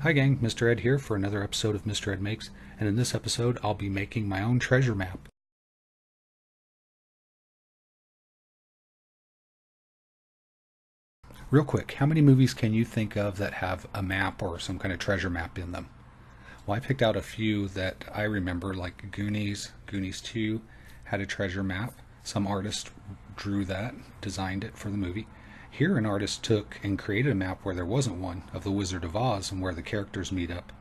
Hi gang, Mr. Ed here for another episode of Mr. Ed Makes, and in this episode I'll be making my own treasure map. Real quick, how many movies can you think of that have a map or some kind of treasure map in them? Well, I picked out a few that I remember, like Goonies. Goonies 2 had a treasure map. Some artist drew that, designed it for the movie. Here an artist took and created a map where there wasn't one of the Wizard of Oz and where the characters meet up.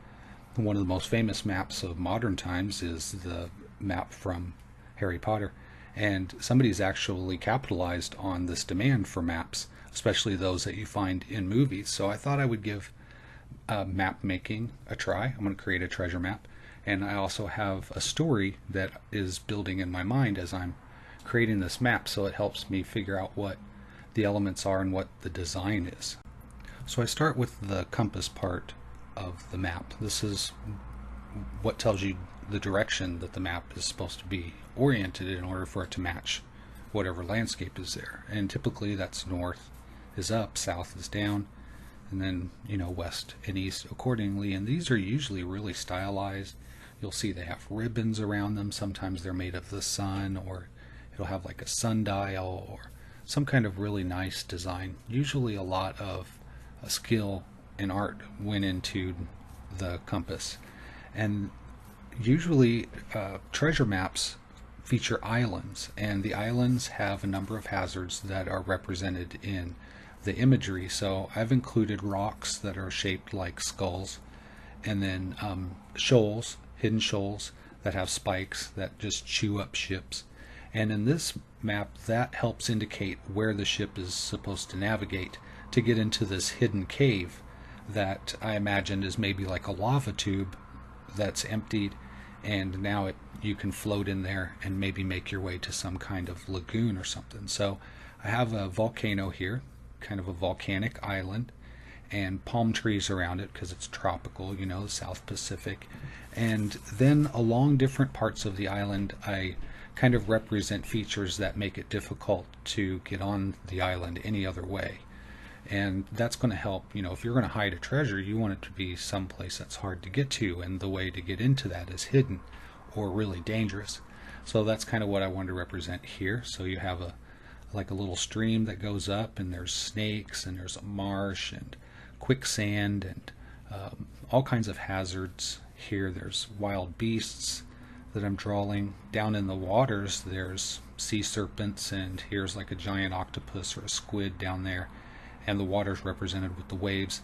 One of the most famous maps of modern times is the map from Harry Potter, and somebody's actually capitalized on this demand for maps, especially those that you find in movies. So I thought I would give map making a try. I'm going to create a treasure map, and I also have a story that is building in my mind as I'm creating this map, so it helps me figure out what the elements are and what the design is. So I start with the compass part of the map. This is what tells you the direction that the map is supposed to be oriented in order for it to match whatever landscape is there. And typically that's north is up, south is down, and then west and east accordingly. And these are usually really stylized. You'll see they have ribbons around them. Sometimes they're made of the sun, or it'll have like a sundial or some kind of really nice design. Usually a lot of skill and art went into the compass. And usually treasure maps feature islands, and the islands have a number of hazards that are represented in the imagery. So I've included rocks that are shaped like skulls, and then shoals, hidden shoals that have spikes that just chew up ships. And in this map, that helps indicate where the ship is supposed to navigate to get into this hidden cave that I imagined is maybe like a lava tube that's emptied, and now you can float in there and maybe make your way to some kind of lagoon or something. So I have a volcano here, kind of a volcanic island, and palm trees around it because it's tropical, the South Pacific. And then along different parts of the island, I kind of represent features that make it difficult to get on the island any other way. And that's going to help, if you're going to hide a treasure, you want it to be someplace that's hard to get to, and the way to get into that is hidden or really dangerous. So that's kind of what I wanted to represent here. So you have like a little stream that goes up, and there's snakes, and there's a marsh and quicksand, and all kinds of hazards here. There's wild beasts that I'm drawing. Down in the waters there's sea serpents, and here's like a giant octopus or a squid down there, and the water's represented with the waves.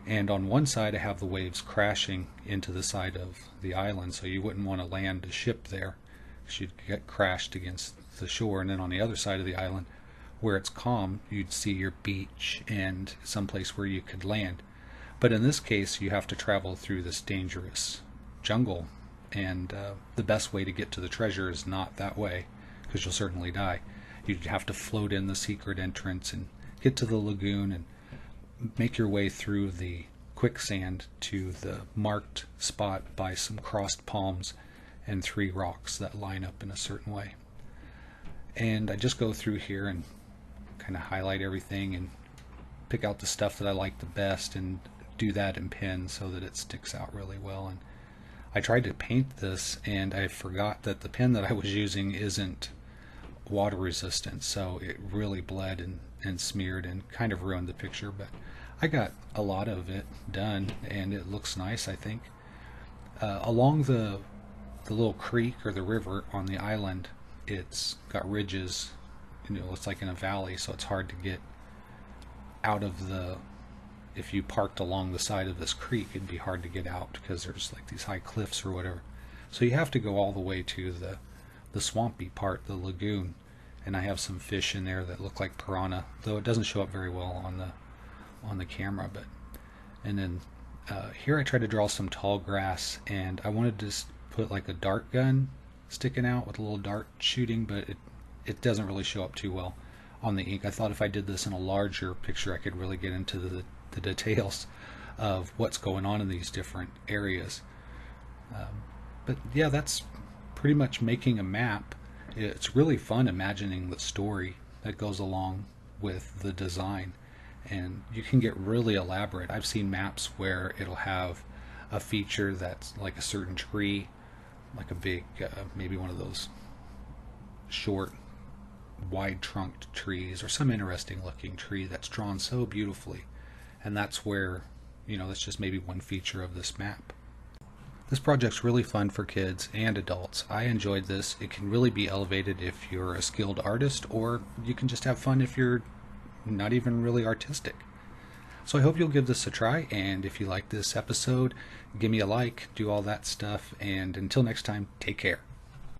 And on one side I have the waves crashing into the side of the island, so you wouldn't want to land a ship there because you'd get crashed against the shore. And then on the other side of the island, where it's calm, you'd see your beach and someplace where you could land. But in this case you have to travel through this dangerous jungle, and the best way to get to the treasure is not that way, because you'll certainly die. You'd have to float in the secret entrance and get to the lagoon and make your way through the quicksand to the marked spot by some crossed palms and 3 rocks that line up in a certain way. And I just go through here and kind of highlight everything and pick out the stuff that I like the best and do that in pen so that it sticks out really well. And I tried to paint this, and I forgot that the pen that I was using isn't water resistant, so it really bled and smeared and kind of ruined the picture. But I got a lot of it done, and it looks nice, I think. Along the little creek or the river on the island, it's got ridges. It's like in a valley, so it's hard to get out of the... If you parked along the side of this creek, it'd be hard to get out because there's like these high cliffs or whatever. So you have to go all the way to the swampy part, the lagoon. And I have some fish in there that look like piranha, though it doesn't show up very well on the camera. But and then here I tried to draw some tall grass, and I wanted to put like a dart gun sticking out with a little dart shooting, but it doesn't really show up too well on the ink. I thought if I did this in a larger picture, I could really get into the details of what's going on in these different areas. But yeah, that's pretty much making a map. It's really fun imagining the story that goes along with the design, And you can get really elaborate. I've seen maps where it'll have a feature that's like a certain tree, like a big, maybe one of those short, wide trunked trees, or some interesting looking tree that's drawn so beautifully. And that's where, that's just maybe one feature of this map. This project's really fun for kids and adults. I enjoyed this. It can really be elevated if you're a skilled artist, or you can just have fun if you're not even really artistic. So I hope you'll give this a try, and if you like this episode, give me a like, do all that stuff, and until next time, take care.